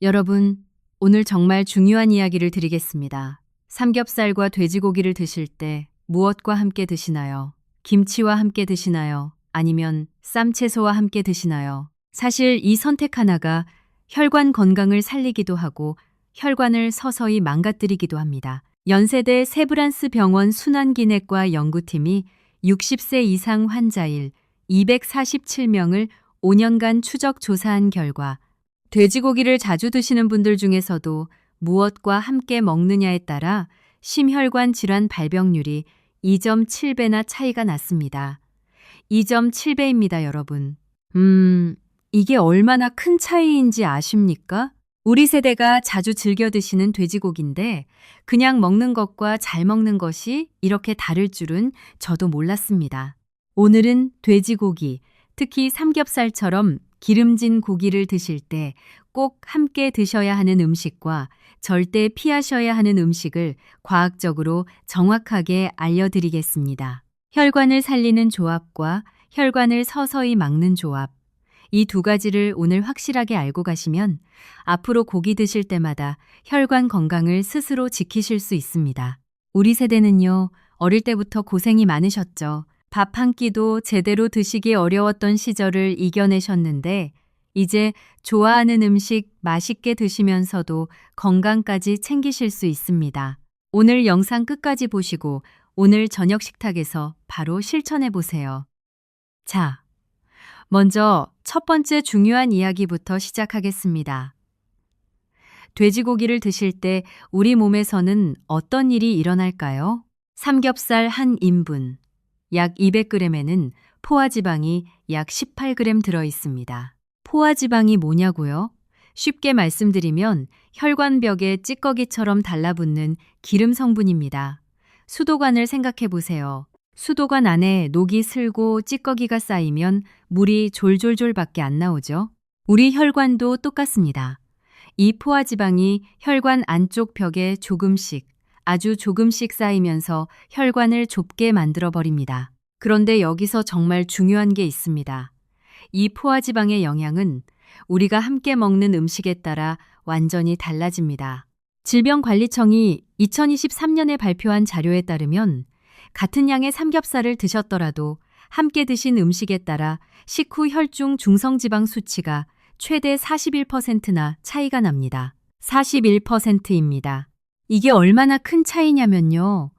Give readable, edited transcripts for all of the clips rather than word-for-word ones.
여러분, 오늘 정말 중요한 이야기를 드리겠습니다. 삼겹살과 돼지고기를 드실 때 무엇과 함께 드시나요? 김치와 함께 드시나요? 아니면 쌈채소와 함께 드시나요? 사실 이 선택 하나가 혈관 건강을 살리기도 하고 혈관을 서서히 망가뜨리기도 합니다. 연세대 세브란스 병원 순환기내과 연구팀이 60세 이상 환자일 247명을 5년간 추적 조사한 결과 돼지고기를 자주 드시는 분들 중에서도 무엇과 함께 먹느냐에 따라 심혈관 질환 발병률이 2.7배나 차이가 났습니다. 2.7배입니다, 여러분. 이게 얼마나 큰 차이인지 아십니까? 우리 세대가 자주 즐겨 드시는 돼지고기인데 그냥 먹는 것과 잘 먹는 것이 이렇게 다를 줄은 저도 몰랐습니다. 오늘은 돼지고기, 특히 삼겹살처럼 기름진 고기를 드실 때 꼭 함께 드셔야 하는 음식과 절대 피하셔야 하는 음식을 과학적으로 정확하게 알려드리겠습니다. 혈관을 살리는 조합과 혈관을 서서히 막는 조합. 이 두 가지를 오늘 확실하게 알고 가시면 앞으로 고기 드실 때마다 혈관 건강을 스스로 지키실 수 있습니다. 우리 세대는요, 어릴 때부터 고생이 많으셨죠. 밥 한 끼도 제대로 드시기 어려웠던 시절을 이겨내셨는데 이제 좋아하는 음식 맛있게 드시면서도 건강까지 챙기실 수 있습니다. 오늘 영상 끝까지 보시고 오늘 저녁 식탁에서 바로 실천해 보세요. 자, 먼저 첫 번째 중요한 이야기부터 시작하겠습니다. 돼지고기를 드실 때 우리 몸에서는 어떤 일이 일어날까요? 삼겹살 한 인분, 약 200g에는 포화지방이 약 18g 들어 있습니다. 포화지방이 뭐냐고요? 쉽게 말씀드리면 혈관벽에 찌꺼기처럼 달라붙는 기름 성분입니다. 수도관을 생각해 보세요. 수도관 안에 녹이 슬고 찌꺼기가 쌓이면 물이 졸졸졸밖에 안 나오죠. 우리 혈관도 똑같습니다. 이 포화지방이 혈관 안쪽 벽에 조금씩, 아주 조금씩 쌓이면서 혈관을 좁게 만들어 버립니다. 그런데 여기서 정말 중요한 게 있습니다. 이 포화지방의 영향은 우리가 함께 먹는 음식에 따라 완전히 달라집니다. 질병관리청이 2023년에 발표한 자료에 따르면 같은 양의 삼겹살을 드셨더라도 함께 드신 음식에 따라 식후 혈중 중성지방 수치가 최대 41%나 차이가 납니다. 41%입니다. 이게 얼마나 큰 차이냐면요.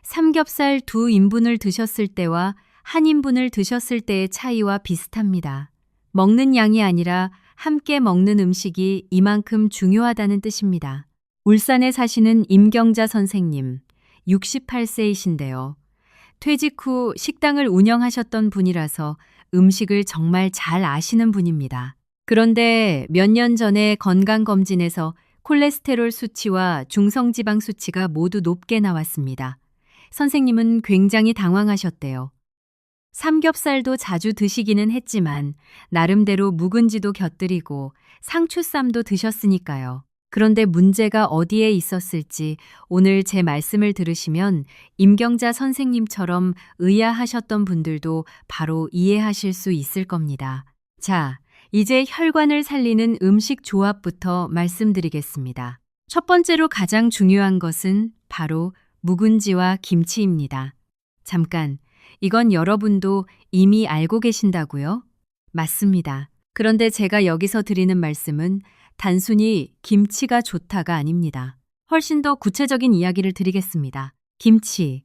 삼겹살 2인분을 드셨을 때와 1인분을 드셨을 때의 차이와 비슷합니다. 먹는 양이 아니라 함께 먹는 음식이 이만큼 중요하다는 뜻입니다. 울산에 사시는 임경자 선생님, 68세이신데요. 퇴직 후 식당을 운영하셨던 분이라서 음식을 정말 잘 아시는 분입니다. 그런데 몇 년 전에 건강검진에서 콜레스테롤 수치와 중성지방 수치가 모두 높게 나왔습니다. 선생님은 굉장히 당황하셨대요. 삼겹살도 자주 드시기는 했지만 나름대로 묵은지도 곁들이고 상추쌈도 드셨으니까요. 그런데 문제가 어디에 있었을지 오늘 제 말씀을 들으시면 임경자 선생님처럼 의아하셨던 분들도 바로 이해하실 수 있을 겁니다. 자, 이제 혈관을 살리는 음식 조합부터 말씀드리겠습니다. 첫 번째로 가장 중요한 것은 바로 묵은지와 김치입니다. 잠깐, 이건 여러분도 이미 알고 계신다고요? 맞습니다. 그런데 제가 여기서 드리는 말씀은 단순히 김치가 좋다가 아닙니다. 훨씬 더 구체적인 이야기를 드리겠습니다. 김치,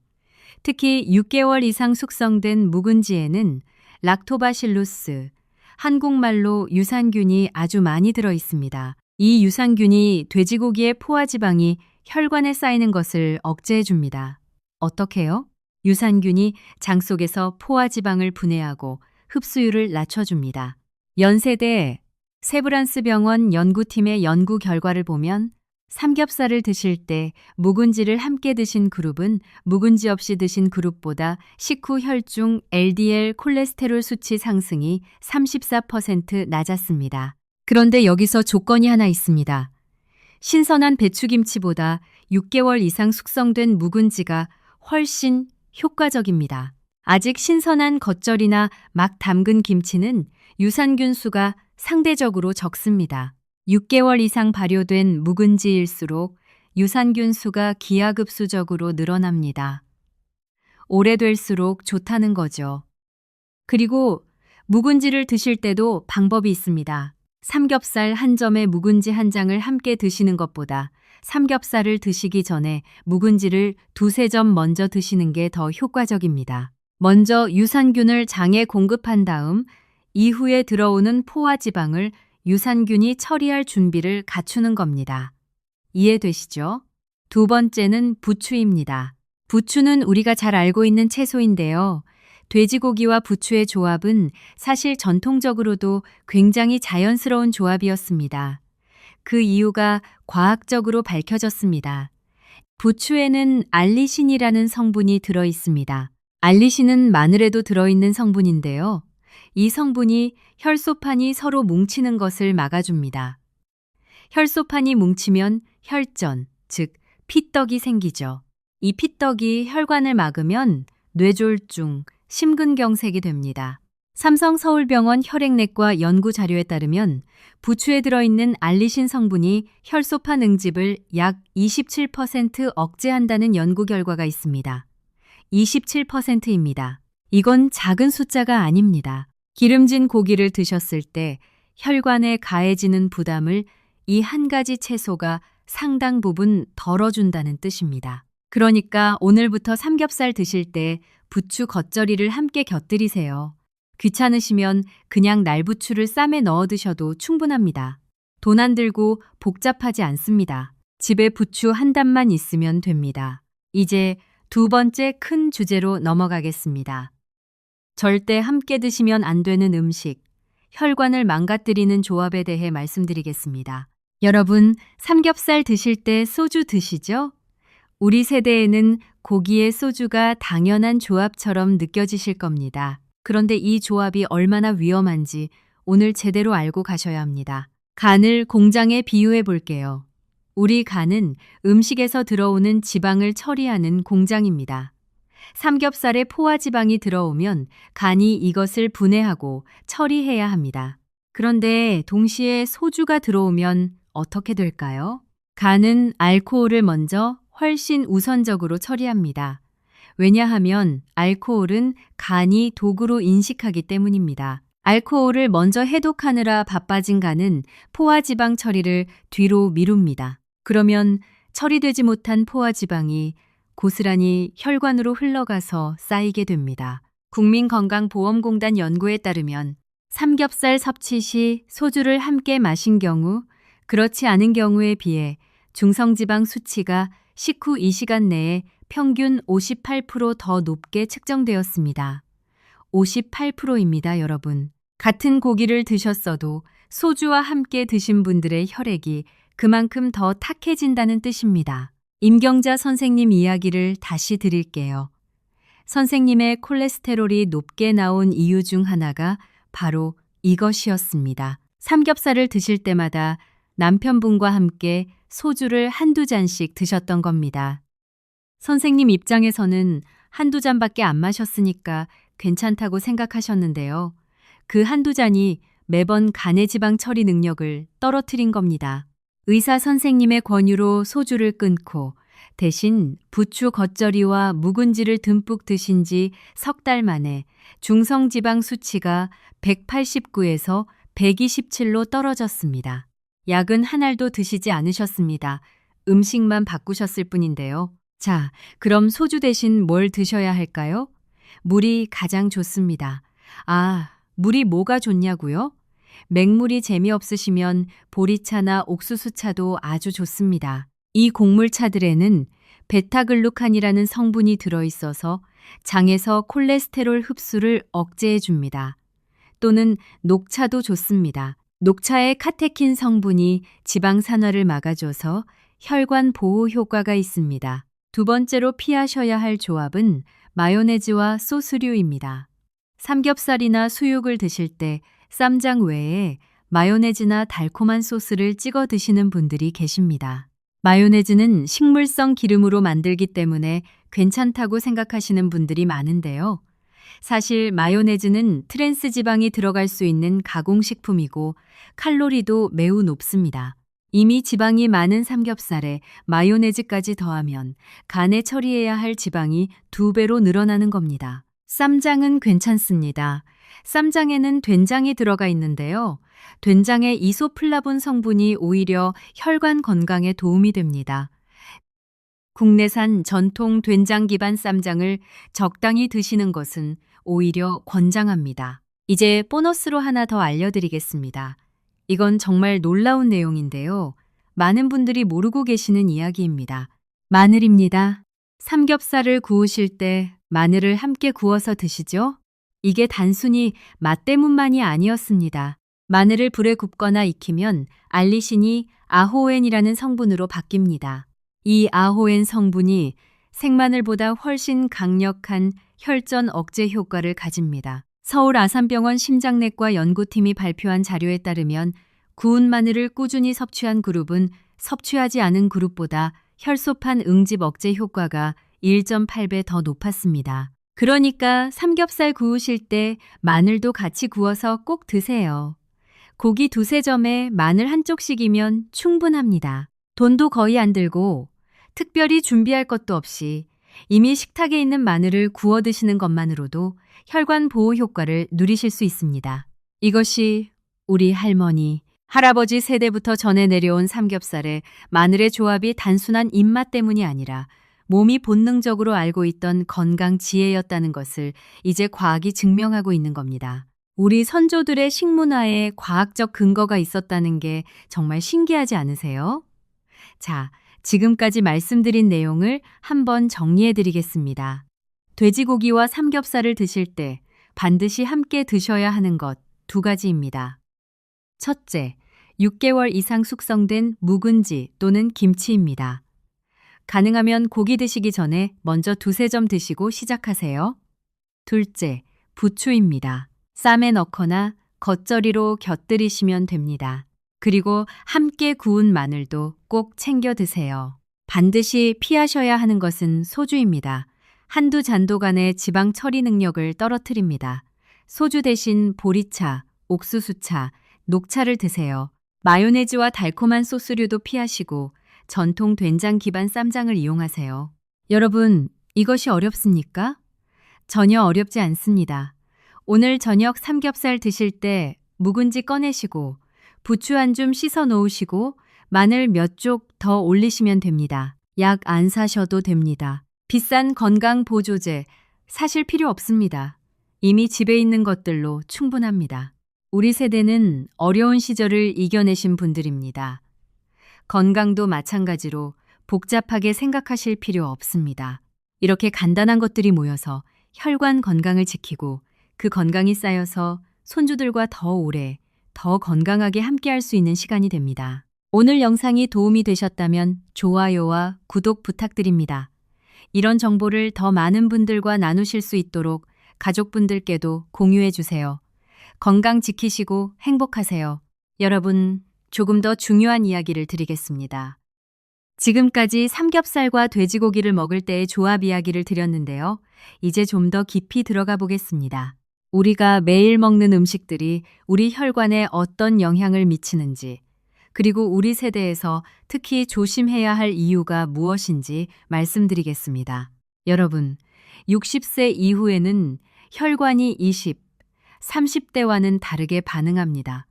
특히 6개월 이상 숙성된 묵은지에는 락토바실루스, 한국말로 유산균이 아주 많이 들어 있습니다. 이 유산균이 돼지고기의 포화지방이 혈관에 쌓이는 것을 억제해 줍니다. 어떻게요? 유산균이 장 속에서 포화지방을 분해하고 흡수율을 낮춰줍니다. 연세대 세브란스 병원 연구팀의 연구 결과를 보면 삼겹살을 드실 때 묵은지를 함께 드신 그룹은 묵은지 없이 드신 그룹보다 식후 혈중 LDL 콜레스테롤 수치 상승이 34% 낮았습니다. 그런데 여기서 조건이 하나 있습니다. 신선한 배추김치보다 6개월 이상 숙성된 묵은지가 훨씬 효과적입니다. 아직 신선한 겉절이나 막 담근 김치는 유산균 수가 상대적으로 적습니다. 6개월 이상 발효된 묵은지일수록 유산균 수가 기하급수적으로 늘어납니다. 오래될수록 좋다는 거죠. 그리고 묵은지를 드실 때도 방법이 있습니다. 삼겹살 한 점에 묵은지 한 장을 함께 드시는 것보다 삼겹살을 드시기 전에 묵은지를 두세 점 먼저 드시는 게 더 효과적입니다. 먼저 유산균을 장에 공급한 다음 이후에 들어오는 포화지방을 유산균이 처리할 준비를 갖추는 겁니다. 이해되시죠? 두 번째는 부추입니다. 부추는 우리가 잘 알고 있는 채소인데요. 돼지고기와 부추의 조합은 사실 전통적으로도 굉장히 자연스러운 조합이었습니다. 그 이유가 과학적으로 밝혀졌습니다. 부추에는 알리신이라는 성분이 들어 있습니다. 알리신은 마늘에도 들어있는 성분인데요. 이 성분이 혈소판이 서로 뭉치는 것을 막아줍니다. 혈소판이 뭉치면 혈전, 즉 피떡이 생기죠. 이 피떡이 혈관을 막으면 뇌졸중, 심근경색이 됩니다. 삼성서울병원 혈액내과 연구 자료에 따르면 부추에 들어있는 알리신 성분이 혈소판 응집을 약 27% 억제한다는 연구 결과가 있습니다. 27%입니다. 이건 작은 숫자가 아닙니다. 기름진 고기를 드셨을 때 혈관에 가해지는 부담을 이 한 가지 채소가 상당 부분 덜어준다는 뜻입니다. 그러니까 오늘부터 삼겹살 드실 때 부추 겉절이를 함께 곁들이세요. 귀찮으시면 그냥 날부추를 쌈에 넣어 드셔도 충분합니다. 돈 안 들고 복잡하지 않습니다. 집에 부추 한 단만 있으면 됩니다. 이제 두 번째 큰 주제로 넘어가겠습니다. 절대 함께 드시면 안 되는 음식, 혈관을 망가뜨리는 조합에 대해 말씀드리겠습니다. 여러분, 삼겹살 드실 때 소주 드시죠? 우리 세대에는 고기에 소주가 당연한 조합처럼 느껴지실 겁니다. 그런데 이 조합이 얼마나 위험한지 오늘 제대로 알고 가셔야 합니다. 간을 공장에 비유해 볼게요. 우리 간은 음식에서 들어오는 지방을 처리하는 공장입니다. 삼겹살에 포화지방이 들어오면 간이 이것을 분해하고 처리해야 합니다. 그런데 동시에 소주가 들어오면 어떻게 될까요? 간은 알코올을 먼저 훨씬 우선적으로 처리합니다. 왜냐하면 알코올은 간이 도구로 인식하기 때문입니다. 알코올을 먼저 해독하느라 바빠진 간은 포화지방 처리를 뒤로 미룹니다. 그러면 처리되지 못한 포화지방이 고스란히 혈관으로 흘러가서 쌓이게 됩니다. 국민건강보험공단 연구에 따르면 삼겹살 섭취 시 소주를 함께 마신 경우, 그렇지 않은 경우에 비해 중성지방 수치가 식후 2시간 내에 평균 58% 더 높게 측정되었습니다. 58%입니다, 여러분. 같은 고기를 드셨어도 소주와 함께 드신 분들의 혈액이 그만큼 더 탁해진다는 뜻입니다. 임경자 선생님 이야기를 다시 드릴게요. 선생님의 콜레스테롤이 높게 나온 이유 중 하나가 바로 이것이었습니다. 삼겹살을 드실 때마다 남편분과 함께 소주를 한두 잔씩 드셨던 겁니다. 선생님 입장에서는 한두 잔밖에 안 마셨으니까 괜찮다고 생각하셨는데요. 그 한두 잔이 매번 간의 지방 처리 능력을 떨어뜨린 겁니다. 의사 선생님의 권유로 소주를 끊고 대신 부추 겉절이와 묵은지를 듬뿍 드신 지 석 달 만에 중성지방 수치가 189에서 127로 떨어졌습니다. 약은 한 알도 드시지 않으셨습니다. 음식만 바꾸셨을 뿐인데요. 자, 그럼 소주 대신 뭘 드셔야 할까요? 물이 가장 좋습니다. 아, 물이 뭐가 좋냐고요? 맹물이 재미없으시면 보리차나 옥수수차도 아주 좋습니다. 이 곡물차들에는 베타글루칸이라는 성분이 들어있어서 장에서 콜레스테롤 흡수를 억제해 줍니다. 또는 녹차도 좋습니다. 녹차의 카테킨 성분이 지방 산화를 막아줘서 혈관 보호 효과가 있습니다. 두 번째로 피하셔야 할 조합은 마요네즈와 소스류입니다. 삼겹살이나 수육을 드실 때 쌈장 외에 마요네즈나 달콤한 소스를 찍어 드시는 분들이 계십니다. 마요네즈는 식물성 기름으로 만들기 때문에 괜찮다고 생각하시는 분들이 많은데요. 사실 마요네즈는 트랜스 지방이 들어갈 수 있는 가공식품이고 칼로리도 매우 높습니다. 이미 지방이 많은 삼겹살에 마요네즈까지 더하면 간에 처리해야 할 지방이 2배로 늘어나는 겁니다. 쌈장은 괜찮습니다. 쌈장에는 된장이 들어가 있는데요. 된장의 이소플라본 성분이 오히려 혈관 건강에 도움이 됩니다. 국내산 전통 된장 기반 쌈장을 적당히 드시는 것은 오히려 권장합니다. 이제 보너스로 하나 더 알려드리겠습니다. 이건 정말 놀라운 내용인데요. 많은 분들이 모르고 계시는 이야기입니다. 마늘입니다. 삼겹살을 구우실 때 마늘을 함께 구워서 드시죠? 이게 단순히 맛 때문만이 아니었습니다. 마늘을 불에 굽거나 익히면 알리신이 아호엔이라는 성분으로 바뀝니다. 이 아호엔 성분이 생마늘보다 훨씬 강력한 혈전 억제 효과를 가집니다. 서울 아산병원 심장내과 연구팀이 발표한 자료에 따르면 구운 마늘을 꾸준히 섭취한 그룹은 섭취하지 않은 그룹보다 혈소판 응집 억제 효과가 1.8배 더 높았습니다. 그러니까 삼겹살 구우실 때 마늘도 같이 구워서 꼭 드세요. 고기 2~3점에 마늘 한쪽씩이면 충분합니다. 돈도 거의 안 들고 특별히 준비할 것도 없이 이미 식탁에 있는 마늘을 구워 드시는 것만으로도 혈관 보호 효과를 누리실 수 있습니다. 이것이 우리 할머니, 할아버지 세대부터 전해 내려온 삼겹살에 마늘의 조합이 단순한 입맛 때문이 아니라 몸이 본능적으로 알고 있던 건강 지혜였다는 것을 이제 과학이 증명하고 있는 겁니다. 우리 선조들의 식문화에 과학적 근거가 있었다는 게 정말 신기하지 않으세요? 자, 지금까지 말씀드린 내용을 한번 정리해 드리겠습니다. 돼지고기와 삼겹살을 드실 때 반드시 함께 드셔야 하는 것 2가지입니다. 첫째, 6개월 이상 숙성된 묵은지 또는 김치입니다. 가능하면 고기 드시기 전에 먼저 2~3점 드시고 시작하세요. 둘째, 부추입니다. 쌈에 넣거나 겉절이로 곁들이시면 됩니다. 그리고 함께 구운 마늘도 꼭 챙겨 드세요. 반드시 피하셔야 하는 것은 소주입니다. 한두 잔도간의 지방 처리 능력을 떨어뜨립니다. 소주 대신 보리차, 옥수수차, 녹차를 드세요. 마요네즈와 달콤한 소스류도 피하시고 전통 된장 기반 쌈장을 이용하세요. 여러분, 이것이 어렵습니까? 전혀 어렵지 않습니다. 오늘 저녁 삼겹살 드실 때 묵은지 꺼내시고 부추 한 줌 씻어 놓으시고 마늘 몇 쪽 더 올리시면 됩니다. 약 안 사셔도 됩니다. 비싼 건강 보조제 사실 필요 없습니다. 이미 집에 있는 것들로 충분합니다. 우리 세대는 어려운 시절을 이겨내신 분들입니다. 건강도 마찬가지로 복잡하게 생각하실 필요 없습니다. 이렇게 간단한 것들이 모여서 혈관 건강을 지키고 그 건강이 쌓여서 손주들과 더 오래, 더 건강하게 함께할 수 있는 시간이 됩니다. 오늘 영상이 도움이 되셨다면 좋아요와 구독 부탁드립니다. 이런 정보를 더 많은 분들과 나누실 수 있도록 가족분들께도 공유해 주세요. 건강 지키시고 행복하세요. 여러분, 조금 더 중요한 이야기를 드리겠습니다. 지금까지 삼겹살과 돼지고기를 먹을 때의 조합 이야기를 드렸는데요. 이제 좀 더 깊이 들어가 보겠습니다. 우리가 매일 먹는 음식들이 우리 혈관에 어떤 영향을 미치는지, 그리고 우리 세대에서 특히 조심해야 할 이유가 무엇인지 말씀드리겠습니다. 여러분, 60세 이후에는 혈관이 30대와는 다르게 반응합니다.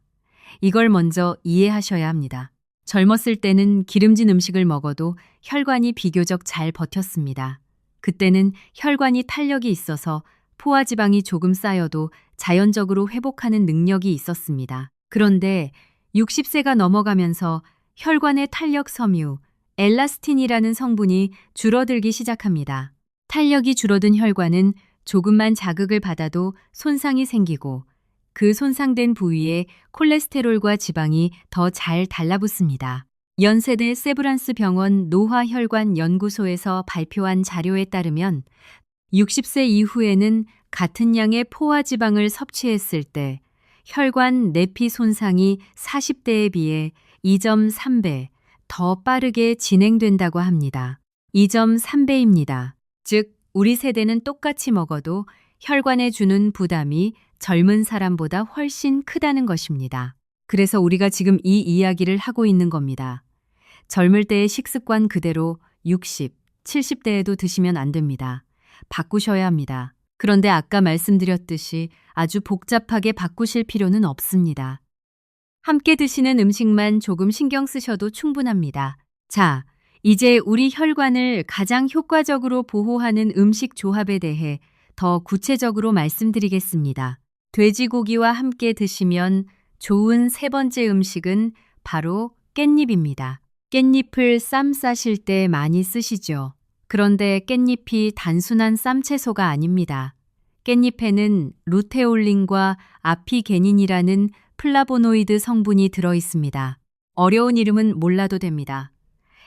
이걸 먼저 이해하셔야 합니다. 젊었을 때는 기름진 음식을 먹어도 혈관이 비교적 잘 버텼습니다. 그때는 혈관이 탄력이 있어서 포화지방이 조금 쌓여도 자연적으로 회복하는 능력이 있었습니다. 그런데 60세가 넘어가면서 혈관의 탄력 섬유, 엘라스틴이라는 성분이 줄어들기 시작합니다. 탄력이 줄어든 혈관은 조금만 자극을 받아도 손상이 생기고 그 손상된 부위에 콜레스테롤과 지방이 더 잘 달라붙습니다. 연세대 세브란스 병원 노화혈관 연구소에서 발표한 자료에 따르면 60세 이후에는 같은 양의 포화지방을 섭취했을 때 혈관 내피 손상이 40대에 비해 2.3배 더 빠르게 진행된다고 합니다. 2.3배입니다. 즉, 우리 세대는 똑같이 먹어도 혈관에 주는 부담이 젊은 사람보다 훨씬 크다는 것입니다. 그래서 우리가 지금 이 이야기를 하고 있는 겁니다. 젊을 때의 식습관 그대로 60, 70대에도 드시면 안 됩니다. 바꾸셔야 합니다. 그런데 아까 말씀드렸듯이 아주 복잡하게 바꾸실 필요는 없습니다. 함께 드시는 음식만 조금 신경 쓰셔도 충분합니다. 자, 이제 우리 혈관을 가장 효과적으로 보호하는 음식 조합에 대해 더 구체적으로 말씀드리겠습니다. 돼지고기와 함께 드시면 좋은 세 번째 음식은 바로 깻잎입니다. 깻잎을 쌈 싸실 때 많이 쓰시죠. 그런데 깻잎이 단순한 쌈채소가 아닙니다. 깻잎에는 루테올린과 아피게닌이라는 플라보노이드 성분이 들어 있습니다. 어려운 이름은 몰라도 됩니다.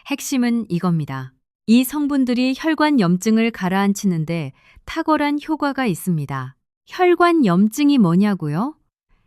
핵심은 이겁니다. 이 성분들이 혈관 염증을 가라앉히는데 탁월한 효과가 있습니다. 혈관 염증이 뭐냐고요?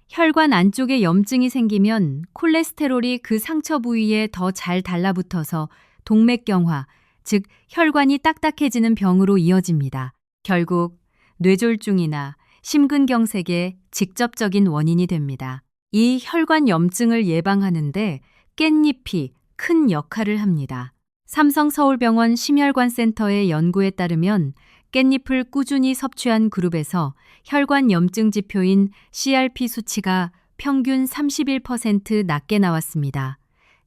혈관 안쪽에 염증이 생기면 콜레스테롤이 그 상처 부위에 더 잘 달라붙어서 동맥경화, 즉 혈관이 딱딱해지는 병으로 이어집니다. 결국 뇌졸중이나 심근경색의 직접적인 원인이 됩니다. 이 혈관 염증을 예방하는데 깻잎이 큰 역할을 합니다. 삼성서울병원 심혈관센터의 연구에 따르면 깻잎을 꾸준히 섭취한 그룹에서 혈관 염증 지표인 CRP 수치가 평균 31% 낮게 나왔습니다.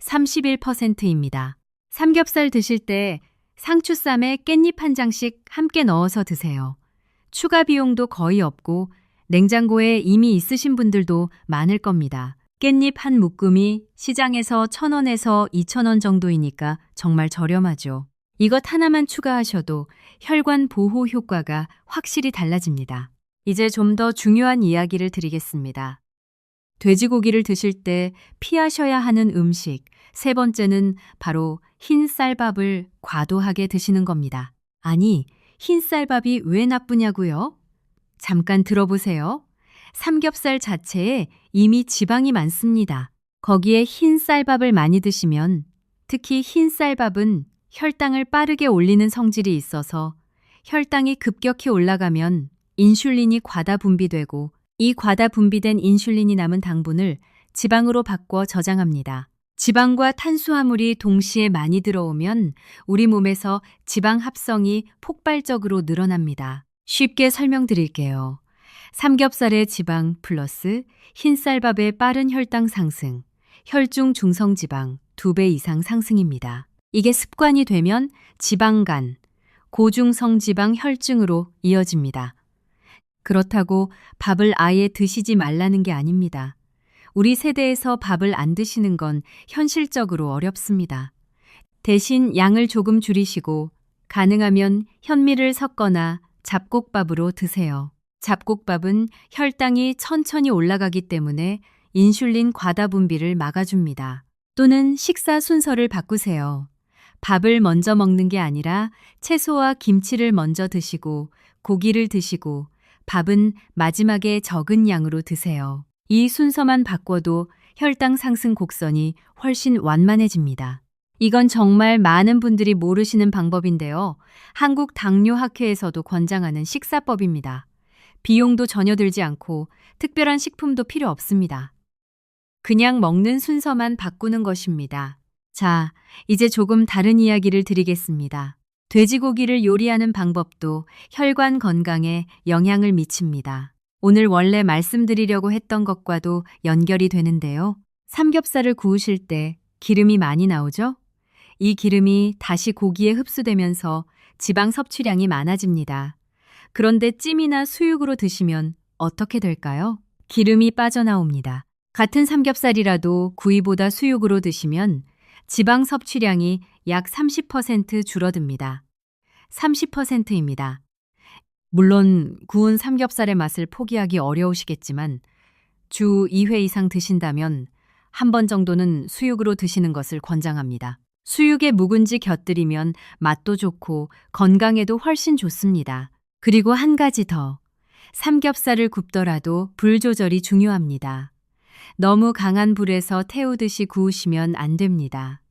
31%입니다. 삼겹살 드실 때 상추쌈에 깻잎 한 장씩 함께 넣어서 드세요. 추가 비용도 거의 없고 냉장고에 이미 있으신 분들도 많을 겁니다. 깻잎 한 묶음이 시장에서 1,000원에서 2,000원 정도이니까 정말 저렴하죠. 이것 하나만 추가하셔도 혈관 보호 효과가 확실히 달라집니다. 이제 좀 더 중요한 이야기를 드리겠습니다. 돼지고기를 드실 때 피하셔야 하는 음식 세 번째는 바로 흰 쌀밥을 과도하게 드시는 겁니다. 아니, 흰 쌀밥이 왜 나쁘냐고요? 잠깐 들어보세요. 삼겹살 자체에 이미 지방이 많습니다. 거기에 흰 쌀밥을 많이 드시면 특히 흰 쌀밥은 혈당을 빠르게 올리는 성질이 있어서 혈당이 급격히 올라가면 인슐린이 과다 분비되고 이 과다 분비된 인슐린이 남은 당분을 지방으로 바꿔 저장합니다. 지방과 탄수화물이 동시에 많이 들어오면 우리 몸에서 지방 합성이 폭발적으로 늘어납니다. 쉽게 설명드릴게요. 삼겹살의 지방 플러스 흰쌀밥의 빠른 혈당 상승, 혈중 중성지방 2배 이상 상승입니다. 이게 습관이 되면 지방간, 고중성지방 혈증으로 이어집니다. 그렇다고 밥을 아예 드시지 말라는 게 아닙니다. 우리 세대에서 밥을 안 드시는 건 현실적으로 어렵습니다. 대신 양을 조금 줄이시고 가능하면 현미를 섞거나 잡곡밥으로 드세요. 잡곡밥은 혈당이 천천히 올라가기 때문에 인슐린 과다 분비를 막아줍니다. 또는 식사 순서를 바꾸세요. 밥을 먼저 먹는 게 아니라 채소와 김치를 먼저 드시고 고기를 드시고 밥은 마지막에 적은 양으로 드세요. 이 순서만 바꿔도 혈당 상승 곡선이 훨씬 완만해집니다. 이건 정말 많은 분들이 모르시는 방법인데요. 한국 당뇨학회에서도 권장하는 식사법입니다. 비용도 전혀 들지 않고 특별한 식품도 필요 없습니다. 그냥 먹는 순서만 바꾸는 것입니다. 자, 이제 조금 다른 이야기를 드리겠습니다. 돼지고기를 요리하는 방법도 혈관 건강에 영향을 미칩니다. 오늘 원래 말씀드리려고 했던 것과도 연결이 되는데요. 삼겹살을 구우실 때 기름이 많이 나오죠? 이 기름이 다시 고기에 흡수되면서 지방 섭취량이 많아집니다. 그런데 찜이나 수육으로 드시면 어떻게 될까요? 기름이 빠져나옵니다. 같은 삼겹살이라도 구이보다 수육으로 드시면 지방 섭취량이 약 30% 줄어듭니다. 30%입니다. 물론 구운 삼겹살의 맛을 포기하기 어려우시겠지만 주 2회 이상 드신다면 한 번 정도는 수육으로 드시는 것을 권장합니다. 수육에 묵은지 곁들이면 맛도 좋고 건강에도 훨씬 좋습니다. 그리고 한 가지 더. 삼겹살을 굽더라도 불 조절이 중요합니다. 너무 강한 불에서 태우듯이 구우시면 안 됩니다.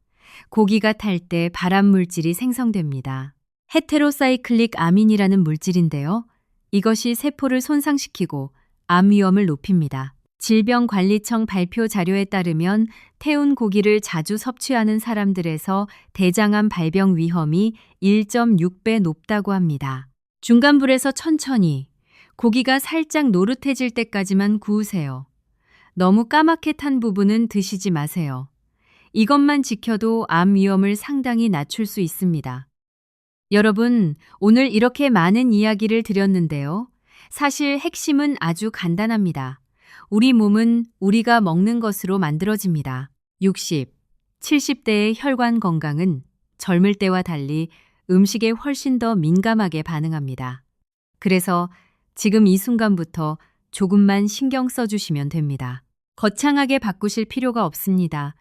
고기가 탈 때 발암 물질이 생성됩니다. 헤테로사이클릭 아민이라는 물질인데요. 이것이 세포를 손상시키고 암 위험을 높입니다. 질병관리청 발표 자료에 따르면 태운 고기를 자주 섭취하는 사람들에서 대장암 발병 위험이 1.6배 높다고 합니다. 중간불에서 천천히 고기가 살짝 노릇해질 때까지만 구우세요. 너무 까맣게 탄 부분은 드시지 마세요. 이것만 지켜도 암 위험을 상당히 낮출 수 있습니다. 여러분, 오늘 이렇게 많은 이야기를 드렸는데요. 사실 핵심은 아주 간단합니다. 우리 몸은 우리가 먹는 것으로 만들어집니다. 60, 70대의 혈관 건강은 젊을 때와 달리 음식에 훨씬 더 민감하게 반응합니다. 그래서 지금 이 순간부터 조금만 신경 써주시면 됩니다. 거창하게 바꾸실 필요가 없습니다.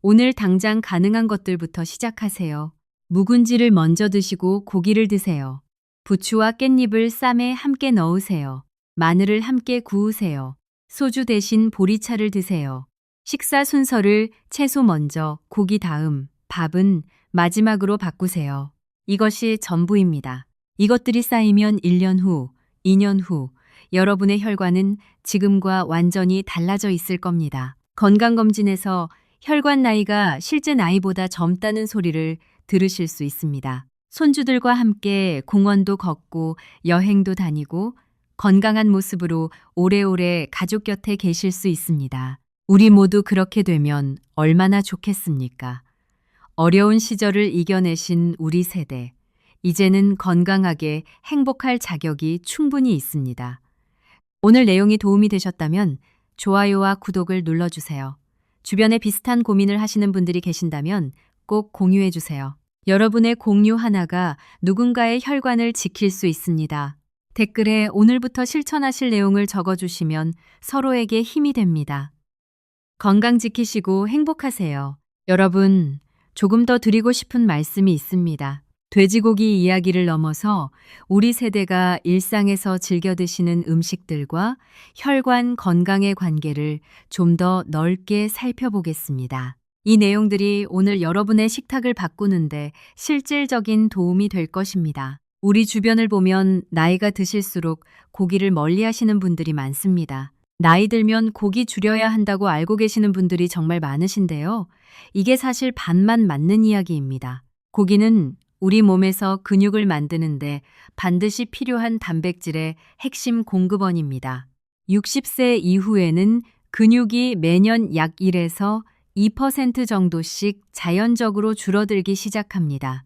오늘 당장 가능한 것들부터 시작하세요. 묵은지를 먼저 드시고 고기를 드세요. 부추와 깻잎을 쌈에 함께 넣으세요. 마늘을 함께 구우세요. 소주 대신 보리차를 드세요. 식사 순서를 채소 먼저, 고기 다음, 밥은 마지막으로 바꾸세요. 이것이 전부입니다. 이것들이 쌓이면 1년 후, 2년 후 여러분의 혈관은 지금과 완전히 달라져 있을 겁니다. 건강검진에서 혈관 나이가 실제 나이보다 젊다는 소리를 들으실 수 있습니다. 손주들과 함께 공원도 걷고 여행도 다니고 건강한 모습으로 오래오래 가족 곁에 계실 수 있습니다. 우리 모두 그렇게 되면 얼마나 좋겠습니까? 어려운 시절을 이겨내신 우리 세대, 이제는 건강하게 행복할 자격이 충분히 있습니다. 오늘 내용이 도움이 되셨다면 좋아요와 구독을 눌러주세요. 주변에 비슷한 고민을 하시는 분들이 계신다면 꼭 공유해 주세요. 여러분의 공유 하나가 누군가의 혈관을 지킬 수 있습니다. 댓글에 오늘부터 실천하실 내용을 적어주시면 서로에게 힘이 됩니다. 건강 지키시고 행복하세요. 여러분, 조금 더 드리고 싶은 말씀이 있습니다. 돼지고기 이야기를 넘어서 우리 세대가 일상에서 즐겨 드시는 음식들과 혈관 건강의 관계를 좀 더 넓게 살펴보겠습니다. 이 내용들이 오늘 여러분의 식탁을 바꾸는데 실질적인 도움이 될 것입니다. 우리 주변을 보면 나이가 드실수록 고기를 멀리 하시는 분들이 많습니다. 나이 들면 고기 줄여야 한다고 알고 계시는 분들이 정말 많으신데요. 이게 사실 반만 맞는 이야기입니다. 고기는 우리 몸에서 근육을 만드는데 반드시 필요한 단백질의 핵심 공급원입니다. 60세 이후에는 근육이 매년 약 1에서 2% 정도씩 자연적으로 줄어들기 시작합니다.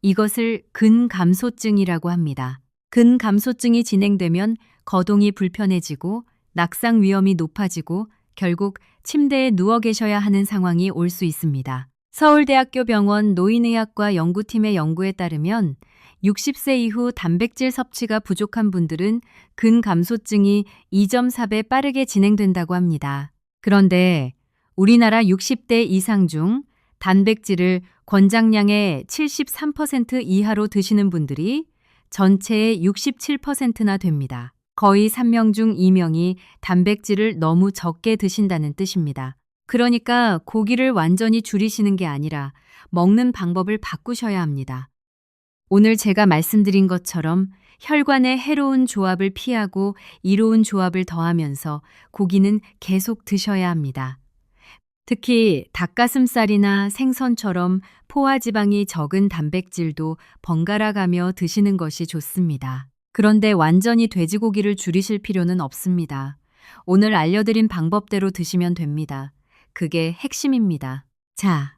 이것을 근감소증이라고 합니다. 근감소증이 진행되면 거동이 불편해지고 낙상 위험이 높아지고 결국 침대에 누워 계셔야 하는 상황이 올 수 있습니다. 서울대학교 병원 노인의학과 연구팀의 연구에 따르면 60세 이후 단백질 섭취가 부족한 분들은 근감소증이 2.4배 빠르게 진행된다고 합니다. 그런데 우리나라 60대 이상 중 단백질을 권장량의 73% 이하로 드시는 분들이 전체의 67%나 됩니다. 거의 3명 중 2명이 단백질을 너무 적게 드신다는 뜻입니다. 그러니까 고기를 완전히 줄이시는 게 아니라 먹는 방법을 바꾸셔야 합니다. 오늘 제가 말씀드린 것처럼 혈관의 해로운 조합을 피하고 이로운 조합을 더하면서 고기는 계속 드셔야 합니다. 특히 닭가슴살이나 생선처럼 포화지방이 적은 단백질도 번갈아 가며 드시는 것이 좋습니다. 그런데 완전히 돼지고기를 줄이실 필요는 없습니다. 오늘 알려드린 방법대로 드시면 됩니다. 그게 핵심입니다. 자,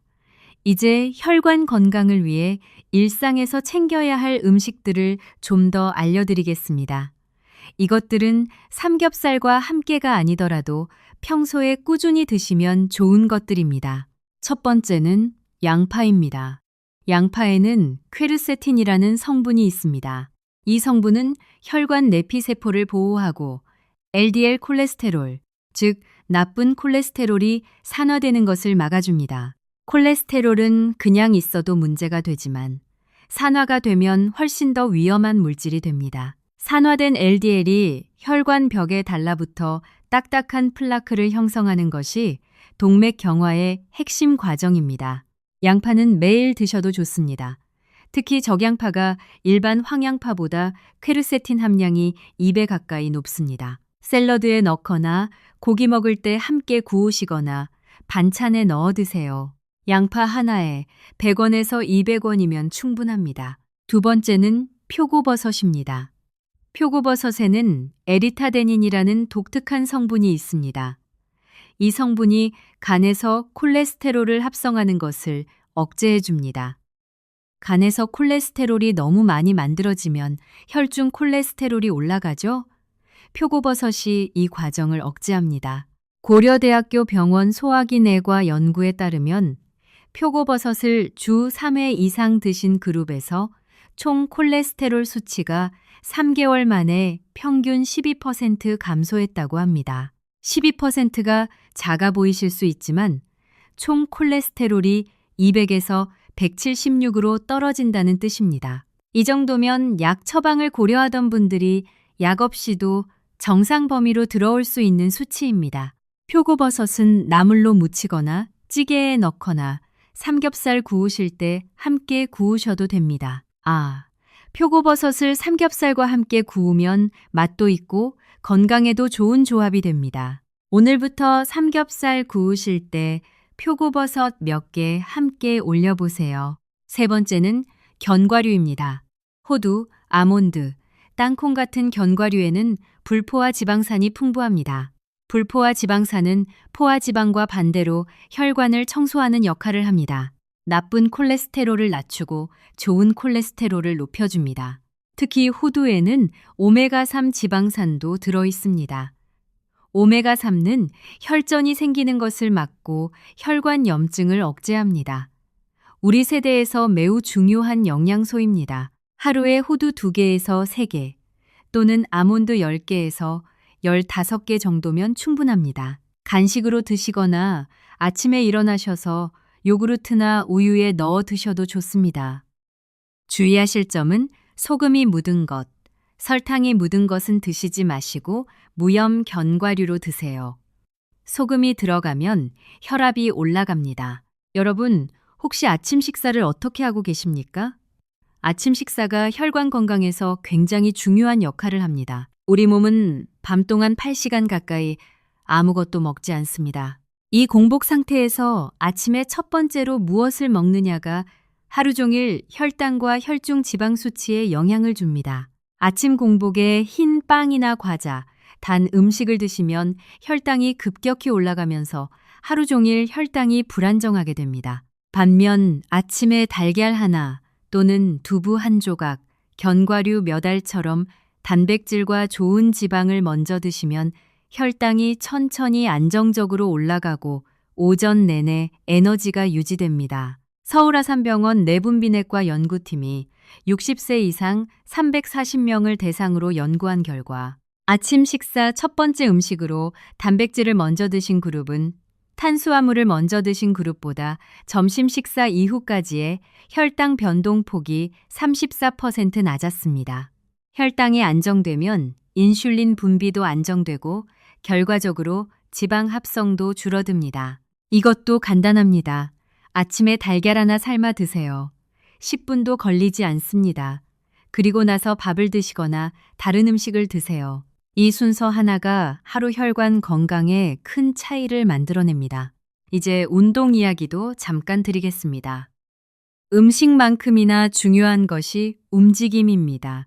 이제 혈관 건강을 위해 일상에서 챙겨야 할 음식들을 좀 더 알려드리겠습니다. 이것들은 삼겹살과 함께가 아니더라도 평소에 꾸준히 드시면 좋은 것들입니다. 첫 번째는 양파입니다. 양파에는 퀘르세틴이라는 성분이 있습니다. 이 성분은 혈관 내피세포를 보호하고 LDL 콜레스테롤, 즉 나쁜 콜레스테롤이 산화되는 것을 막아줍니다. 콜레스테롤은 그냥 있어도 문제가 되지만 산화가 되면 훨씬 더 위험한 물질이 됩니다. 산화된 LDL이 혈관 벽에 달라붙어 딱딱한 플라크를 형성하는 것이 동맥 경화의 핵심 과정입니다. 양파는 매일 드셔도 좋습니다. 특히 적양파가 일반 황양파보다 퀘르세틴 함량이 2배 가까이 높습니다. 샐러드에 넣거나 고기 먹을 때 함께 구우시거나 반찬에 넣어 드세요. 양파 하나에 100원에서 200원이면 충분합니다. 두 번째는 표고버섯입니다. 표고버섯에는 에리타데닌이라는 독특한 성분이 있습니다. 이 성분이 간에서 콜레스테롤을 합성하는 것을 억제해 줍니다. 간에서 콜레스테롤이 너무 많이 만들어지면 혈중 콜레스테롤이 올라가죠? 표고버섯이 이 과정을 억제합니다. 고려대학교 병원 소화기내과 연구에 따르면 표고버섯을 주 3회 이상 드신 그룹에서 총 콜레스테롤 수치가 3개월 만에 평균 12% 감소했다고 합니다. 12%가 작아 보이실 수 있지만 총 콜레스테롤이 200에서 176으로 떨어진다는 뜻입니다. 이 정도면 약 처방을 고려하던 분들이 약 없이도 정상 범위로 들어올 수 있는 수치입니다. 표고버섯은 나물로 무치거나 찌개에 넣거나 삼겹살 구우실 때 함께 구우셔도 됩니다. 표고버섯을 삼겹살과 함께 구우면 맛도 있고 건강에도 좋은 조합이 됩니다. 오늘부터 삼겹살 구우실 때 표고버섯 몇 개 함께 올려보세요. 세 번째는 견과류입니다. 호두, 아몬드, 땅콩 같은 견과류에는 불포화 지방산이 풍부합니다. 불포화 지방산은 포화 지방과 반대로 혈관을 청소하는 역할을 합니다. 나쁜 콜레스테롤을 낮추고 좋은 콜레스테롤을 높여줍니다. 특히 호두에는 오메가3 지방산도 들어있습니다. 오메가3는 혈전이 생기는 것을 막고 혈관 염증을 억제합니다. 우리 세대에서 매우 중요한 영양소입니다. 하루에 호두 2개에서 3개 또는 아몬드 10개에서 15개 정도면 충분합니다. 간식으로 드시거나 아침에 일어나셔서 요구르트나 우유에 넣어 드셔도 좋습니다. 주의하실 점은 소금이 묻은 것, 설탕이 묻은 것은 드시지 마시고 무염 견과류로 드세요. 소금이 들어가면 혈압이 올라갑니다. 여러분, 혹시 아침 식사를 어떻게 하고 계십니까? 아침 식사가 혈관 건강에서 굉장히 중요한 역할을 합니다. 우리 몸은 밤 동안 8시간 가까이 아무것도 먹지 않습니다. 이 공복 상태에서 아침에 첫 번째로 무엇을 먹느냐가 하루 종일 혈당과 혈중 지방 수치에 영향을 줍니다. 아침 공복에 흰 빵이나 과자, 단 음식을 드시면 혈당이 급격히 올라가면서 하루 종일 혈당이 불안정하게 됩니다. 반면 아침에 달걀 하나 또는 두부 한 조각, 견과류 몇 알처럼 단백질과 좋은 지방을 먼저 드시면 혈당이 천천히 안정적으로 올라가고 오전 내내 에너지가 유지됩니다. 서울아산병원 내분비내과 연구팀이 60세 이상 340명을 대상으로 연구한 결과 아침 식사 첫 번째 음식으로 단백질을 먼저 드신 그룹은 탄수화물을 먼저 드신 그룹보다 점심 식사 이후까지의 혈당 변동폭이 34% 낮았습니다. 혈당이 안정되면 인슐린 분비도 안정되고 결과적으로 지방 합성도 줄어듭니다. 이것도 간단합니다. 아침에 달걀 하나 삶아 드세요. 10분도 걸리지 않습니다. 그리고 나서 밥을 드시거나 다른 음식을 드세요. 이 순서 하나가 하루 혈관 건강에 큰 차이를 만들어냅니다. 이제 운동 이야기도 잠깐 드리겠습니다. 음식만큼이나 중요한 것이 움직임입니다.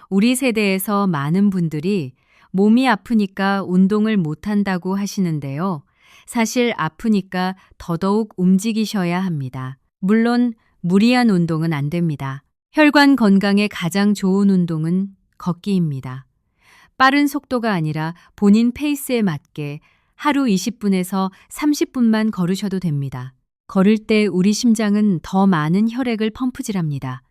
우리 세대에서 많은 분들이 몸이 아프니까 운동을 못한다고 하시는데요. 사실 아프니까 더더욱 움직이셔야 합니다. 물론 무리한 운동은 안 됩니다. 혈관 건강에 가장 좋은 운동은 걷기입니다. 빠른 속도가 아니라 본인 페이스에 맞게 하루 20분에서 30분만 걸으셔도 됩니다. 걸을 때 우리 심장은 더 많은 혈액을 펌프질합니다.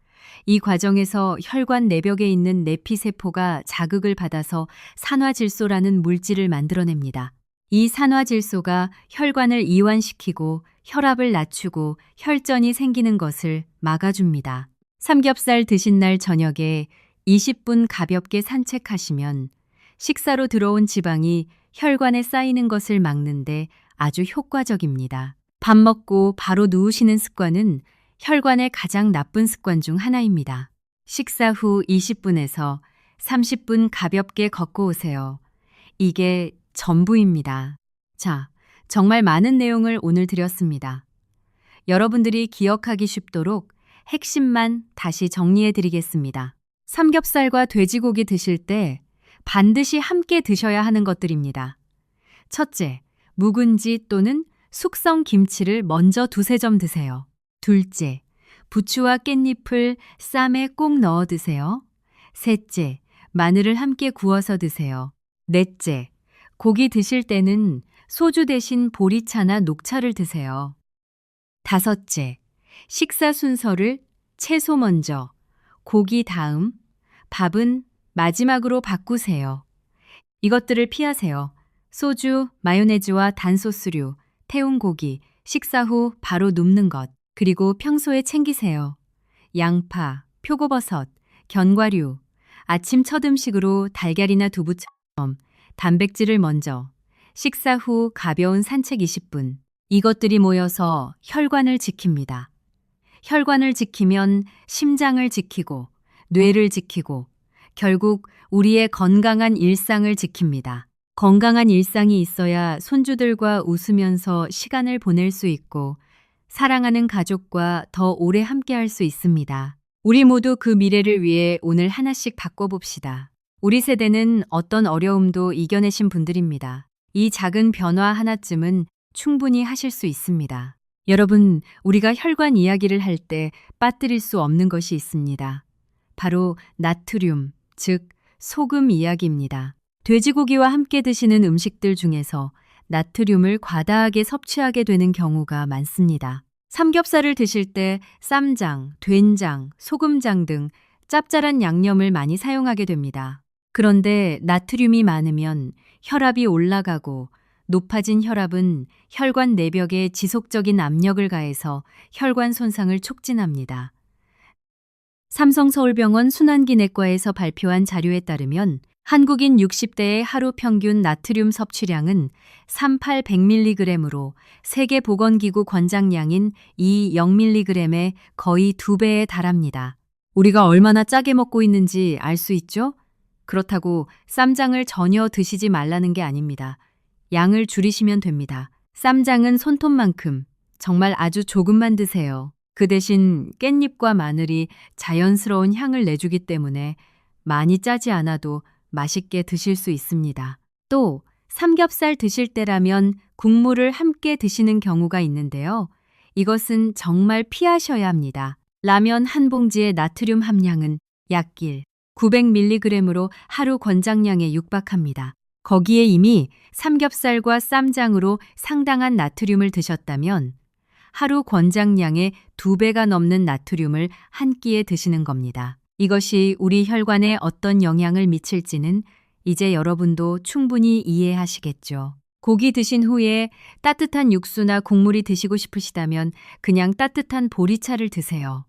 이 과정에서 혈관 내벽에 있는 내피세포가 자극을 받아서 산화질소라는 물질을 만들어냅니다. 이 산화질소가 혈관을 이완시키고 혈압을 낮추고 혈전이 생기는 것을 막아줍니다. 삼겹살 드신 날 저녁에 20분 가볍게 산책하시면 식사로 들어온 지방이 혈관에 쌓이는 것을 막는데 아주 효과적입니다. 밥 먹고 바로 누우시는 습관은 혈관의 가장 나쁜 습관 중 하나입니다. 식사 후 20분에서 30분 가볍게 걷고 오세요. 이게 전부입니다. 자, 정말 많은 내용을 오늘 드렸습니다. 여러분들이 기억하기 쉽도록 핵심만 다시 정리해 드리겠습니다. 삼겹살과 돼지고기 드실 때 반드시 함께 드셔야 하는 것들입니다. 첫째, 묵은지 또는 숙성 김치를 먼저 두세 점 드세요. 둘째, 부추와 깻잎을 쌈에 꼭 넣어 드세요. 셋째, 마늘을 함께 구워서 드세요. 넷째, 고기 드실 때는 소주 대신 보리차나 녹차를 드세요. 다섯째, 식사 순서를 채소 먼저, 고기 다음, 밥은 마지막으로 바꾸세요. 이것들을 피하세요. 소주, 마요네즈와 단소스류, 태운 고기, 식사 후 바로 눕는 것, 그리고 평소에 챙기세요. 양파, 표고버섯, 견과류, 아침 첫 음식으로 달걀이나 두부처럼 단백질을 먼저, 식사 후 가벼운 산책 20분. 이것들이 모여서 혈관을 지킵니다. 혈관을 지키면 심장을 지키고, 뇌를 지키고, 결국 우리의 건강한 일상을 지킵니다. 건강한 일상이 있어야 손주들과 웃으면서 시간을 보낼 수 있고 사랑하는 가족과 더 오래 함께할 수 있습니다. 우리 모두 그 미래를 위해 오늘 하나씩 바꿔봅시다. 우리 세대는 어떤 어려움도 이겨내신 분들입니다. 이 작은 변화 하나쯤은 충분히 하실 수 있습니다. 여러분, 우리가 혈관 이야기를 할 때 빠뜨릴 수 없는 것이 있습니다. 바로 나트륨, 즉 소금 이야기입니다. 돼지고기와 함께 드시는 음식들 중에서 나트륨을 과다하게 섭취하게 되는 경우가 많습니다. 삼겹살을 드실 때 쌈장, 된장, 소금장 등 짭짤한 양념을 많이 사용하게 됩니다. 그런데 나트륨이 많으면 혈압이 올라가고 높아진 혈압은 혈관 내벽에 지속적인 압력을 가해서 혈관 손상을 촉진합니다. 삼성서울병원 순환기내과에서 발표한 자료에 따르면 한국인 60대의 하루 평균 나트륨 섭취량은 3800mg으로 세계보건기구 권장량인 20mg의 거의 2배에 달합니다. 우리가 얼마나 짜게 먹고 있는지 알 수 있죠? 그렇다고 쌈장을 전혀 드시지 말라는 게 아닙니다. 양을 줄이시면 됩니다. 쌈장은 손톱만큼 정말 아주 조금만 드세요. 그 대신 깻잎과 마늘이 자연스러운 향을 내주기 때문에 많이 짜지 않아도 맛있게 드실 수 있습니다. 또 삼겹살 드실 때라면 국물을 함께 드시는 경우가 있는데요. 이것은 정말 피하셔야 합니다. 라면 한 봉지의 나트륨 함량은 약 900mg으로 하루 권장량에 육박합니다. 거기에 이미 삼겹살과 쌈장으로 상당한 나트륨을 드셨다면 하루 권장량의 2배가 넘는 나트륨을 한 끼에 드시는 겁니다. 이것이 우리 혈관에 어떤 영향을 미칠지는 이제 여러분도 충분히 이해하시겠죠. 고기 드신 후에 따뜻한 육수나 국물이 드시고 싶으시다면 그냥 따뜻한 보리차를 드세요.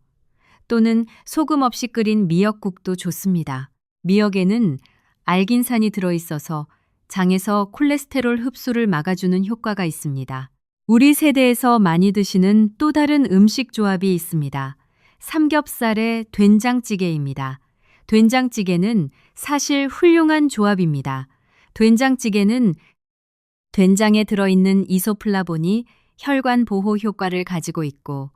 또는 소금 없이 끓인 미역국도 좋습니다. 미역에는 알긴산이 들어있어서 장에서 콜레스테롤 흡수를 막아주는 효과가 있습니다. 우리 세대에서 많이 드시는 또 다른 음식 조합이 있습니다. 삼겹살의 된장찌개입니다. 된장찌개는 사실 훌륭한 조합입니다. 된장찌개는 된장에 들어있는 이소플라본이 혈관 보호 효과를 가지고 있고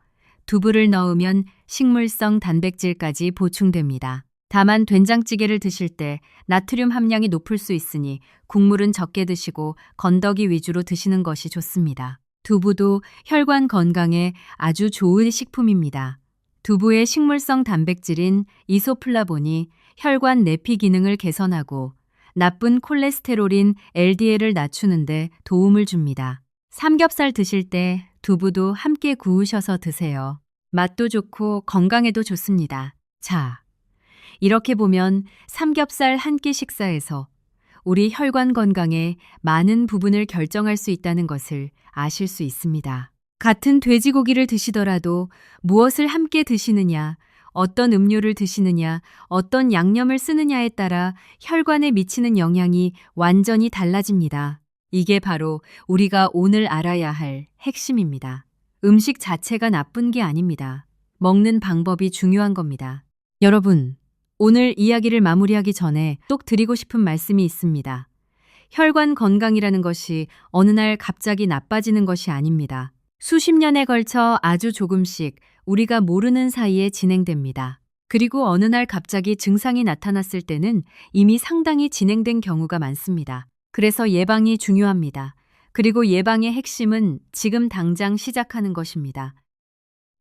두부를 넣으면 식물성 단백질까지 보충됩니다. 다만 된장찌개를 드실 때 나트륨 함량이 높을 수 있으니 국물은 적게 드시고 건더기 위주로 드시는 것이 좋습니다. 두부도 혈관 건강에 아주 좋은 식품입니다. 두부의 식물성 단백질인 이소플라본이 혈관 내피 기능을 개선하고 나쁜 콜레스테롤인 LDL을 낮추는 데 도움을 줍니다. 삼겹살 드실 때 두부도 함께 구우셔서 드세요. 맛도 좋고 건강에도 좋습니다. 자, 이렇게 보면 삼겹살 한 끼 식사에서 우리 혈관 건강의 많은 부분을 결정할 수 있다는 것을 아실 수 있습니다. 같은 돼지고기를 드시더라도 무엇을 함께 드시느냐, 어떤 음료를 드시느냐, 어떤 양념을 쓰느냐에 따라 혈관에 미치는 영향이 완전히 달라집니다. 이게 바로 우리가 오늘 알아야 할 핵심입니다. 음식 자체가 나쁜 게 아닙니다. 먹는 방법이 중요한 겁니다. 여러분, 오늘 이야기를 마무리하기 전에 꼭 드리고 싶은 말씀이 있습니다. 혈관 건강이라는 것이 어느 날 갑자기 나빠지는 것이 아닙니다. 수십 년에 걸쳐 아주 조금씩 우리가 모르는 사이에 진행됩니다. 그리고 어느 날 갑자기 증상이 나타났을 때는 이미 상당히 진행된 경우가 많습니다. 그래서 예방이 중요합니다. 그리고 예방의 핵심은 지금 당장 시작하는 것입니다.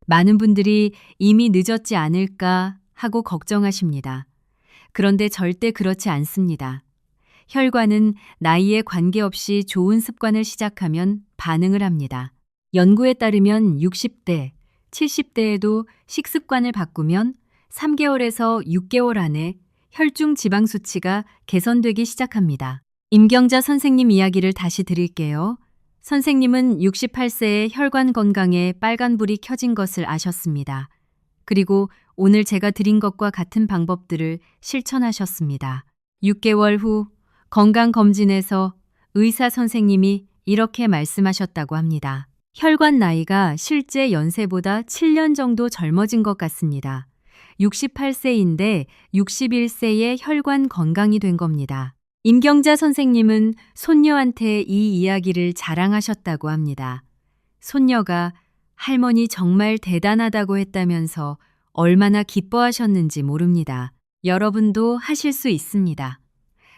많은 분들이 이미 늦었지 않을까 하고 걱정하십니다. 그런데 절대 그렇지 않습니다. 혈관은 나이에 관계없이 좋은 습관을 시작하면 반응을 합니다. 연구에 따르면 60대, 70대에도 식습관을 바꾸면 3개월에서 6개월 안에 혈중 지방 수치가 개선되기 시작합니다. 임경자 선생님 이야기를 다시 드릴게요. 선생님은 68세에 혈관 건강에 빨간불이 켜진 것을 아셨습니다. 그리고 오늘 제가 드린 것과 같은 방법들을 실천하셨습니다. 6개월 후 건강검진에서 의사 선생님이 이렇게 말씀하셨다고 합니다. 혈관 나이가 실제 연세보다 7년 정도 젊어진 것 같습니다. 68세인데 61세에 혈관 건강이 된 겁니다. 임경자 선생님은 손녀한테 이 이야기를 자랑하셨다고 합니다. 손녀가 할머니 정말 대단하다고 했다면서 얼마나 기뻐하셨는지 모릅니다. 여러분도 하실 수 있습니다.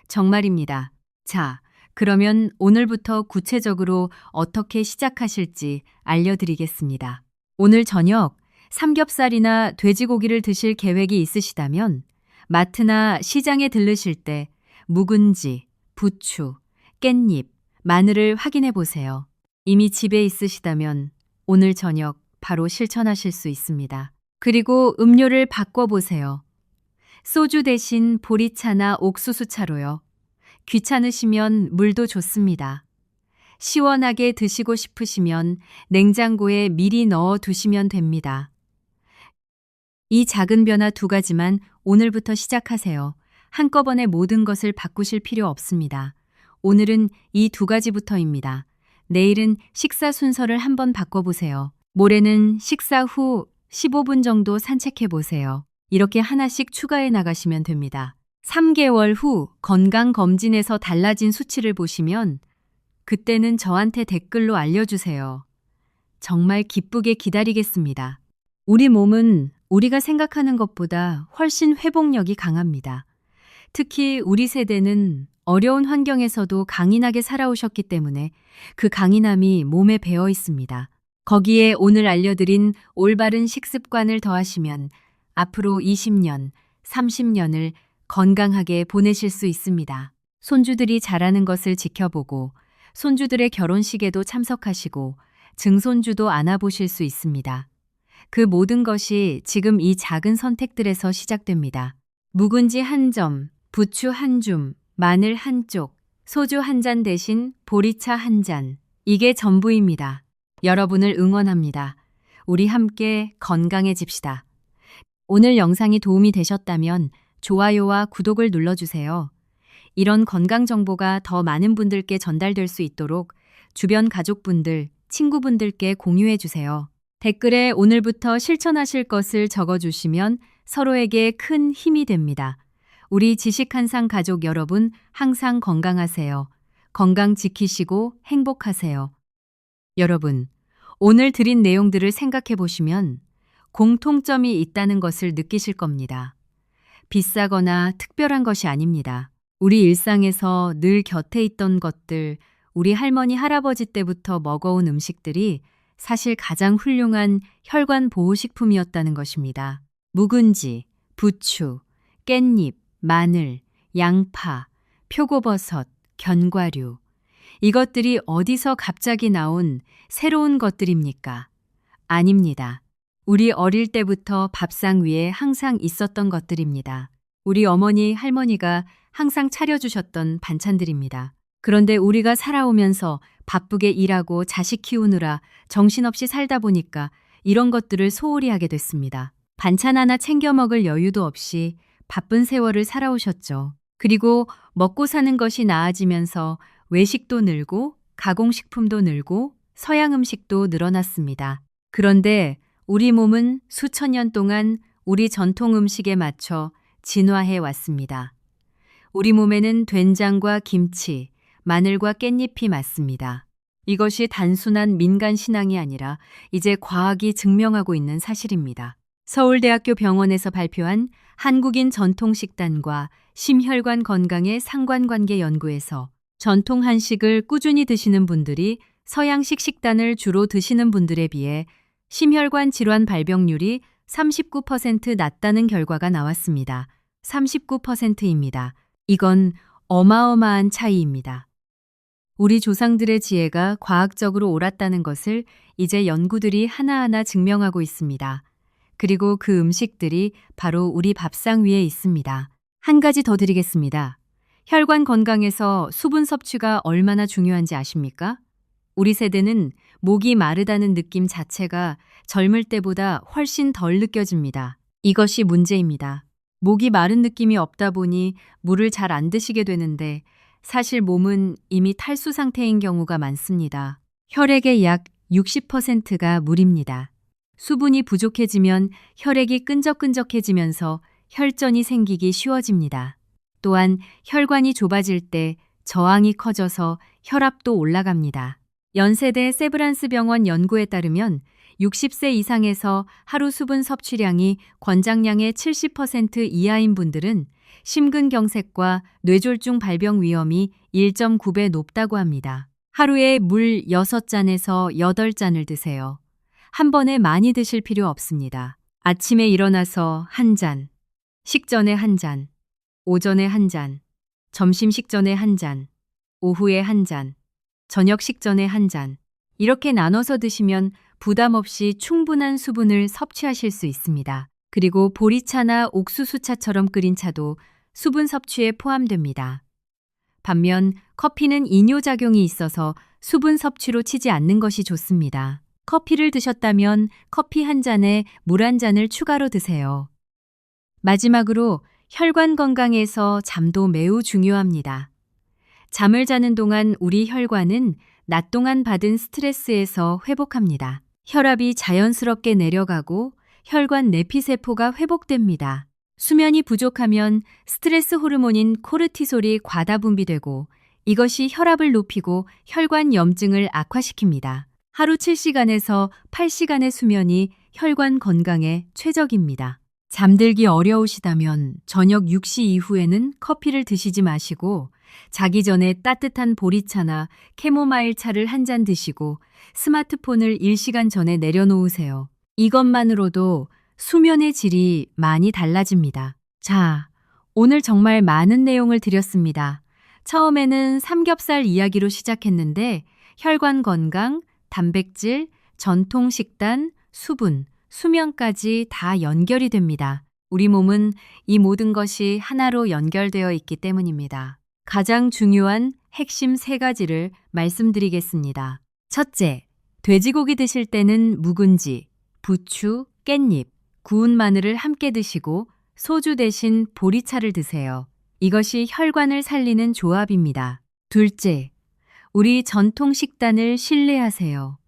정말입니다. 자, 그러면 오늘부터 구체적으로 어떻게 시작하실지 알려드리겠습니다. 오늘 저녁 삼겹살이나 돼지고기를 드실 계획이 있으시다면 마트나 시장에 들르실 때 묵은지, 부추, 깻잎, 마늘을 확인해 보세요. 이미 집에 있으시다면 오늘 저녁 바로 실천하실 수 있습니다. 그리고 음료를 바꿔보세요. 소주 대신 보리차나 옥수수차로요. 귀찮으시면 물도 좋습니다. 시원하게 드시고 싶으시면 냉장고에 미리 넣어 두시면 됩니다. 이 작은 변화 2가지만 오늘부터 시작하세요. 한꺼번에 모든 것을 바꾸실 필요 없습니다. 오늘은 이 2가지부터입니다. 내일은 식사 순서를 한번 바꿔보세요. 모레는 식사 후 15분 정도 산책해 보세요. 이렇게 하나씩 추가해 나가시면 됩니다. 3개월 후 건강검진에서 달라진 수치를 보시면 그때는 저한테 댓글로 알려주세요. 정말 기쁘게 기다리겠습니다. 우리 몸은 우리가 생각하는 것보다 훨씬 회복력이 강합니다. 특히 우리 세대는 어려운 환경에서도 강인하게 살아오셨기 때문에 그 강인함이 몸에 배어 있습니다. 거기에 오늘 알려드린 올바른 식습관을 더하시면 앞으로 20년, 30년을 건강하게 보내실 수 있습니다. 손주들이 자라는 것을 지켜보고 손주들의 결혼식에도 참석하시고 증손주도 안아보실 수 있습니다. 그 모든 것이 지금 이 작은 선택들에서 시작됩니다. 묵은지 1점, 부추 1줌, 마늘 1쪽, 소주 1잔 대신 보리차 1잔. 이게 전부입니다. 여러분을 응원합니다. 우리 함께 건강해집시다. 오늘 영상이 도움이 되셨다면 좋아요와 구독을 눌러주세요. 이런 건강 정보가 더 많은 분들께 전달될 수 있도록 주변 가족분들, 친구분들께 공유해주세요. 댓글에 오늘부터 실천하실 것을 적어주시면 서로에게 큰 힘이 됩니다. 우리 지식한상 가족 여러분 항상 건강하세요. 건강 지키시고 행복하세요. 여러분, 오늘 드린 내용들을 생각해 보시면 공통점이 있다는 것을 느끼실 겁니다. 비싸거나 특별한 것이 아닙니다. 우리 일상에서 늘 곁에 있던 것들, 우리 할머니, 할아버지 때부터 먹어온 음식들이 사실 가장 훌륭한 혈관 보호식품이었다는 것입니다. 묵은지, 부추, 깻잎, 마늘, 양파, 표고버섯, 견과류. 이것들이 어디서 갑자기 나온 새로운 것들입니까? 아닙니다. 우리 어릴 때부터 밥상 위에 항상 있었던 것들입니다. 우리 어머니, 할머니가 항상 차려주셨던 반찬들입니다. 그런데 우리가 살아오면서 바쁘게 일하고 자식 키우느라 정신없이 살다 보니까 이런 것들을 소홀히 하게 됐습니다. 반찬 하나 챙겨 먹을 여유도 없이 바쁜 세월을 살아오셨죠. 그리고 먹고 사는 것이 나아지면서 외식도 늘고 가공식품도 늘고 서양 음식도 늘어났습니다. 그런데 우리 몸은 수천 년 동안 우리 전통 음식에 맞춰 진화해 왔습니다. 우리 몸에는 된장과 김치, 마늘과 깻잎이 맞습니다. 이것이 단순한 민간 신앙이 아니라 이제 과학이 증명하고 있는 사실입니다. 서울대학교 병원에서 발표한 한국인 전통식단과 심혈관 건강의 상관관계 연구에서 전통 한식을 꾸준히 드시는 분들이 서양식 식단을 주로 드시는 분들에 비해 심혈관 질환 발병률이 39% 낮다는 결과가 나왔습니다. 39%입니다. 이건 어마어마한 차이입니다. 우리 조상들의 지혜가 과학적으로 옳았다는 것을 이제 연구들이 하나하나 증명하고 있습니다. 그리고 그 음식들이 바로 우리 밥상 위에 있습니다. 한 가지 더 드리겠습니다. 혈관 건강에서 수분 섭취가 얼마나 중요한지 아십니까? 우리 세대는 목이 마르다는 느낌 자체가 젊을 때보다 훨씬 덜 느껴집니다. 이것이 문제입니다. 목이 마른 느낌이 없다 보니 물을 잘 안 드시게 되는데 사실 몸은 이미 탈수 상태인 경우가 많습니다. 혈액의 약 60%가 물입니다. 수분이 부족해지면 혈액이 끈적끈적해지면서 혈전이 생기기 쉬워집니다. 또한 혈관이 좁아질 때 저항이 커져서 혈압도 올라갑니다. 연세대 세브란스 병원 연구에 따르면 60세 이상에서 하루 수분 섭취량이 권장량의 70% 이하인 분들은 심근경색과 뇌졸중 발병 위험이 1.9배 높다고 합니다. 하루에 물 6잔에서 8잔을 드세요. 한 번에 많이 드실 필요 없습니다. 아침에 일어나서 한 잔, 식전에 한 잔, 오전에 한 잔, 점심 식전에 한 잔, 오후에 한 잔, 저녁 식전에 한 잔. 이렇게 나눠서 드시면 부담 없이 충분한 수분을 섭취하실 수 있습니다. 그리고 보리차나 옥수수차처럼 끓인 차도 수분 섭취에 포함됩니다. 반면 커피는 이뇨작용이 있어서 수분 섭취로 치지 않는 것이 좋습니다. 커피를 드셨다면 커피 한 잔에 물 한 잔을 추가로 드세요. 마지막으로 혈관 건강에서 잠도 매우 중요합니다. 잠을 자는 동안 우리 혈관은 낮 동안 받은 스트레스에서 회복합니다. 혈압이 자연스럽게 내려가고 혈관 내피세포가 회복됩니다. 수면이 부족하면 스트레스 호르몬인 코르티솔이 과다 분비되고 이것이 혈압을 높이고 혈관 염증을 악화시킵니다. 하루 7시간에서 8시간의 수면이 혈관 건강에 최적입니다. 잠들기 어려우시다면 저녁 6시 이후에는 커피를 드시지 마시고 자기 전에 따뜻한 보리차나 캐모마일 차를 한 잔 드시고 스마트폰을 1시간 전에 내려놓으세요. 이것만으로도 수면의 질이 많이 달라집니다. 자, 오늘 정말 많은 내용을 드렸습니다. 처음에는 삼겹살 이야기로 시작했는데 혈관 건강, 단백질, 전통 식단, 수분, 수면까지 다 연결이 됩니다. 우리 몸은 이 모든 것이 하나로 연결되어 있기 때문입니다. 가장 중요한 핵심 3가지를 말씀드리겠습니다. 첫째, 돼지고기 드실 때는 묵은지, 부추, 깻잎, 구운 마늘을 함께 드시고 소주 대신 보리차를 드세요. 이것이 혈관을 살리는 조합입니다. 둘째, 우리 전통 식단을 신뢰하세요.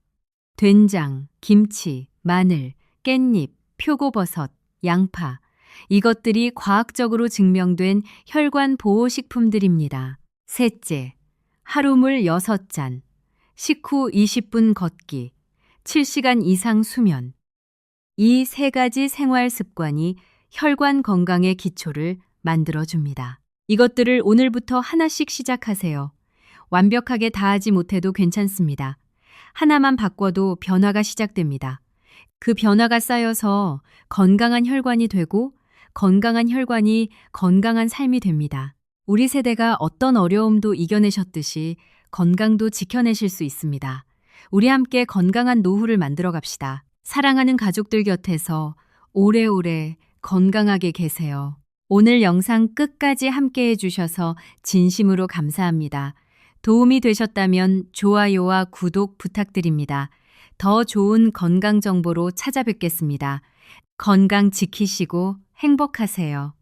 된장, 김치, 마늘, 깻잎, 표고버섯, 양파, 이것들이 과학적으로 증명된 혈관 보호식품들입니다. 셋째, 하루물 6잔, 식후 20분 걷기, 7시간 이상 수면. 이 3가지 생활 습관이 혈관 건강의 기초를 만들어줍니다. 이것들을 오늘부터 하나씩 시작하세요. 완벽하게 다 하지 못해도 괜찮습니다. 하나만 바꿔도 변화가 시작됩니다. 그 변화가 쌓여서 건강한 혈관이 되고 건강한 혈관이 건강한 삶이 됩니다. 우리 세대가 어떤 어려움도 이겨내셨듯이 건강도 지켜내실 수 있습니다. 우리 함께 건강한 노후를 만들어 갑시다. 사랑하는 가족들 곁에서 오래오래 건강하게 계세요. 오늘 영상 끝까지 함께 해주셔서 진심으로 감사합니다. 도움이 되셨다면 좋아요와 구독 부탁드립니다. 더 좋은 건강 정보로 찾아뵙겠습니다. 건강 지키시고 행복하세요.